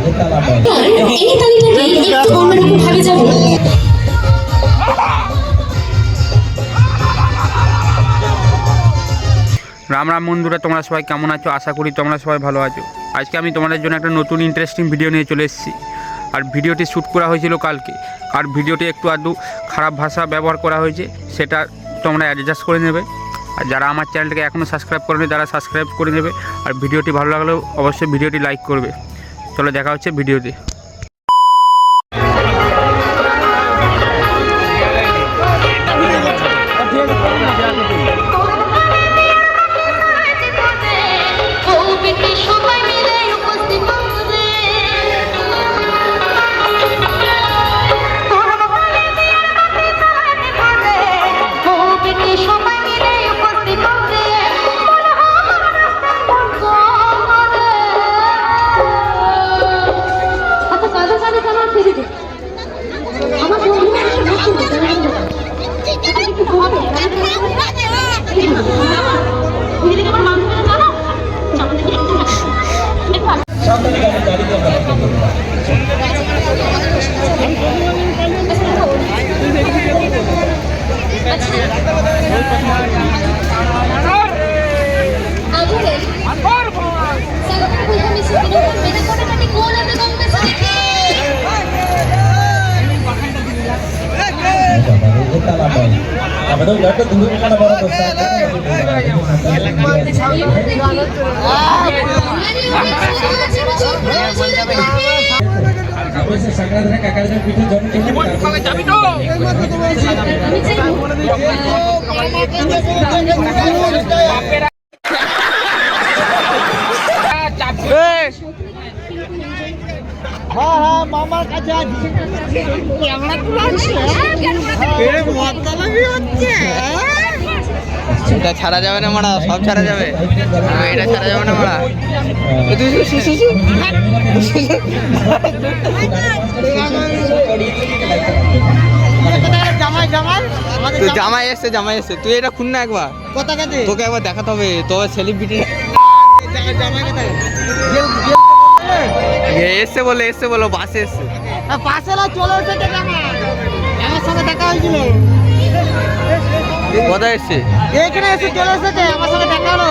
রাম রাম বন্ধুরা, তোমরা সবাই কেমন আছো? আশা করি তোমরা সবাই ভালো আছো। আজকে আমি তোমাদের জন্য একটা নতুন ইন্টারেস্টিং ভিডিও নিয়ে চলে এসেছি। আর ভিডিওটি শ্যুট করা হয়েছিল কালকে। আর ভিডিওটি একটু আধটু খারাপ ভাষা ব্যবহার করা হয়েছে, সেটা তোমরা অ্যাডজাস্ট করে নেবে। আর যারা আমার চ্যানেলটাকে এখনও সাবস্ক্রাইব করেনি তারা সাবস্ক্রাইব করে নেবে। আর ভিডিওটি ভালো লাগলেও অবশ্যই ভিডিওটি লাইক করবে। চলো দেখা হচ্ছে ভিডিওতে। মামার কাছে এটা ছাড়া যাবে না মারা, সব ছাড়া যাবে, এটা ছাড়া যাবে না মারা। জামাই এসছে, জামাই এসছে। তুই এটা খুন না একবার, তোকে একবার দেখাতে হবে। তোর সেলিব্রিটি এসছে বলে, এসছে বলো, বাসে এসছে। পাশে চলে এসেছে, আমার সঙ্গে দেখা হয়েছিল। কোথায় এসছে? এখানে এসে চলে এসেছে, আমার সঙ্গে দেখা হলো।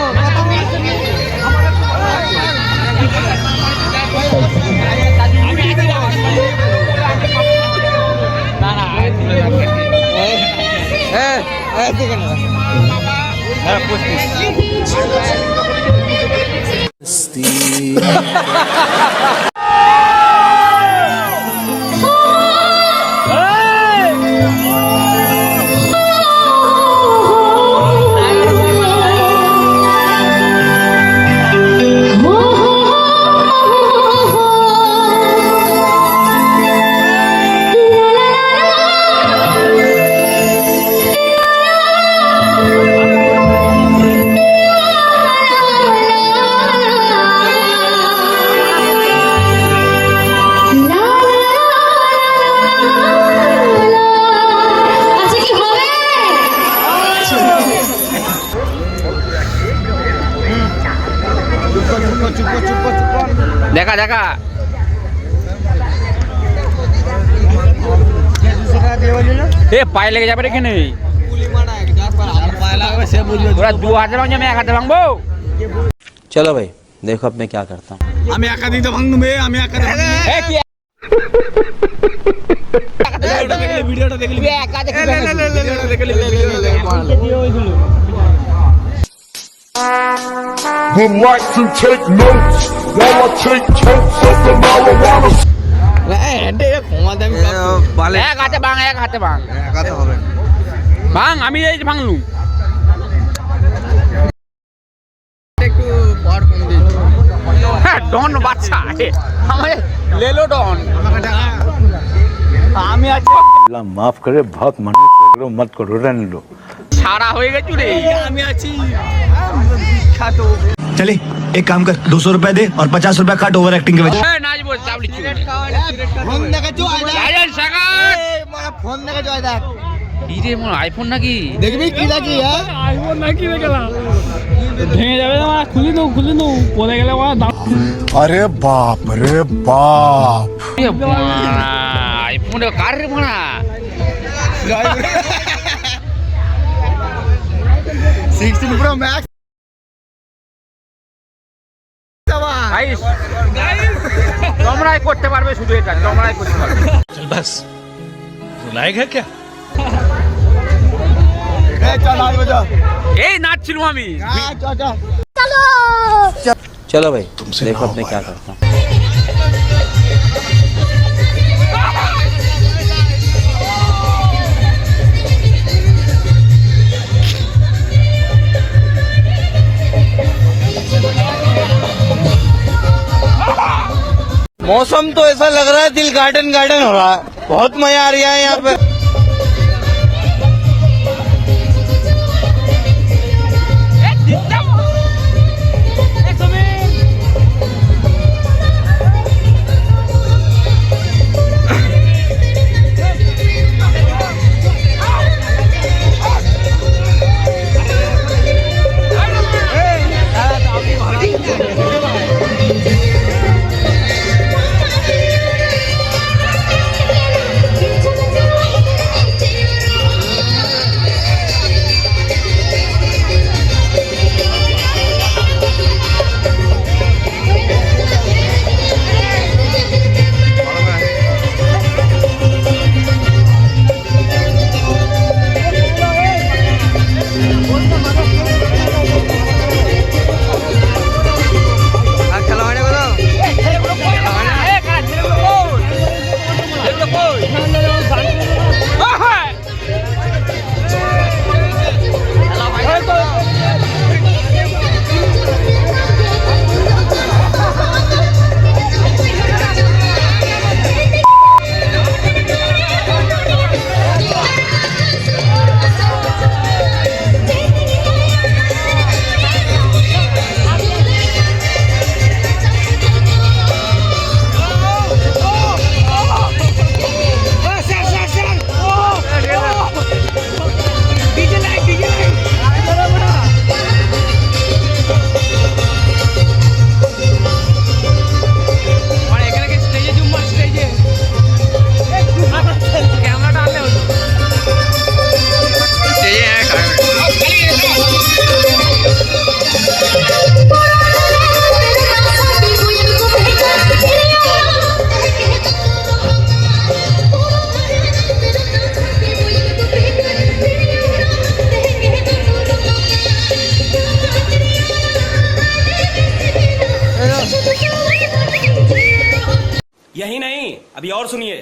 দেখা দেখা পায়ে লেগে যাবে রেখে নেই। ওরা 2000 আমি 1000 ভাঙবো। चलो भाई देखो अब मैं क्या करता हूँ। আমি একা দিতে ভাঙনু বে, আমি একা ভিডিওটা দেখলি, একা দেখলি। Would like to take notes while I take totes of the marijuana. এক হাতে ভাঙ, এক হাতে ভাঙ, ভাঙ। আমি এই যে ভাঙলুম। হ্যাঁ, ডন বাচ্চা আমার লেলো ডন। আমি আছি, माफ करे, बहुत मन करो, मत करो, रहने लो। সারা হয়ে গেছু রে। আমি আছি। चले एक काम कर, 200 रुपए दे और 50 रुपए काट ओवर एक्टिंग के वजह। নাচবো চাবলি ফোন দেখে জয় দেখ, সাগাত ফোন দেখে জয় দেখ। এই রে মোর আইফোন নাকি? দেখবি কি লাগি হ্যাঁ আইফোন নাকি রে গেলা ভেঙে যাবে না, খুলে নাও পড়ে গেলে अरे बाप रे बाप আইফোন কার রে মানা? 16 Pro Max গাইস তোমরাই করতে পারবে, শুধু এটা তোমরাই করতে পারবে। बस लायक है क्या চল আজ বাজা এই নাচছিলাম আমি। चलो भाई देखो अब मैं क्या करता हूँ। मौसम तो ऐसा लग रहा है दिल गार्डन गार्डन हो रहा है, बहुत मजा आ रहा है यहाँ पे। यही नहीं, अभी और सुनिए।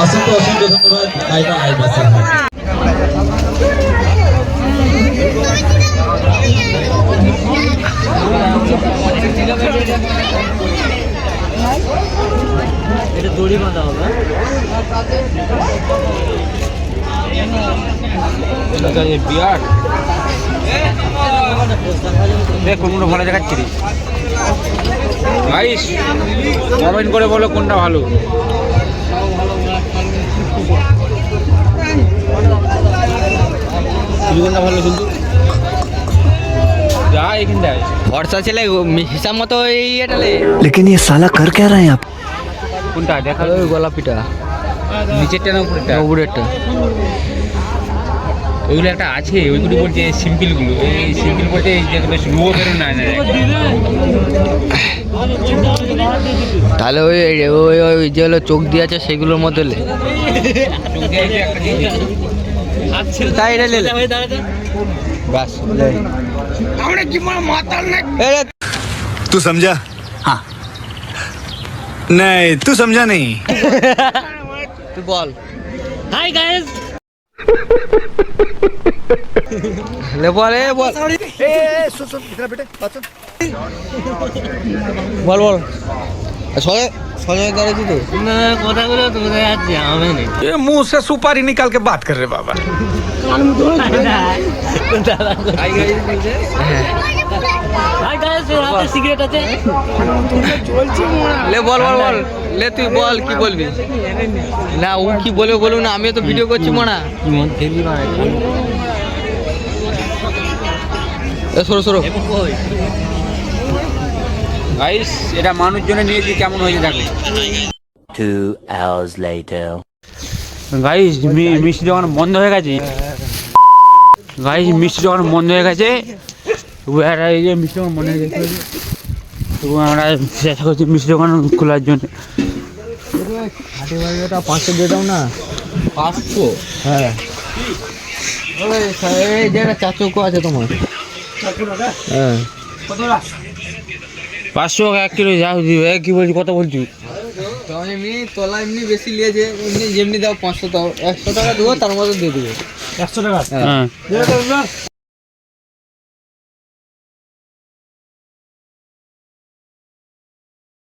অসংখ্য অসংখ্য ধন্যবাদ আইবা আইবা এটা দড়ি বাঁধা হবে বিয়ার দেখ কোনটা ভালো দেখাচ্ছি গাইস কমেন্ট করে বলো কোনটা ভালো। কোনটা ভালো শুনতো যা এখানটায় ভরসা ছেলে হিসাব মতো এই এটা লে लेकिन ये साला कर क्या रहे हैं आप কোনটা দেখা ওই গোলাপিটা নিচেরটা না উপরেরটা? উপরেরটা ওইগুলো একটা আছে, ওইগুলো বলছে সিম্পলগুলো। এই সিম্পল বলতে এই যেগুলো স্লো বেরো না না তাহলে ওই ওই ওই যেগুলো চোখ দিয়ে আছে সেগুলোর মধ্যে লে তাই এটা লে বাস तू समझा हाँ नहीं तू समझा नहीं তুই বল হাই গাইস লে বল এ বল বল বল সরে সরে দাঁড়িয়েছি তো না কথাগুলো তো বোঝা যাচ্ছে আমি নেই ये मुंह से सुपारी निकाल के बात कर रहे बाबा হাই গাইস ওর হাতে সিগারেট আছে লে বল বল বল লে তুই বল কি বলবি না ও কি বলবে বলুন না আমিও তো ভিডিও করছি মনা এ সরো সরো গাইস এটা মানুষজনে নিয়েছি কেমন হয়েছে দেখো। 2 hours later. গাইস মিষ্টি দোকান বন্ধ হয়ে গেছে। গাইস মিষ্টি দোকান বন্ধ হয়ে গেছে। এই যে মিষ্টি দোকান বন্ধ হয়ে গেছে এবং আমরা চেষ্টা করছি মিষ্টি দোকান খোলার জন্য। 500 দিয়ে দাও না 500 হ্যাঁ এই যে একটা চাচুকো আছে তোমার হ্যাঁ 500 1 কিলো যা দিবে কি বলছি কত বলছি তখন এমনি তোলা এমনি বেশি নিয়েছে এমনি যেমনি দাও 500 দাও 100 টাকা দেবো তার মধ্যে দিয়ে দেবে 100 টাকা হ্যাঁ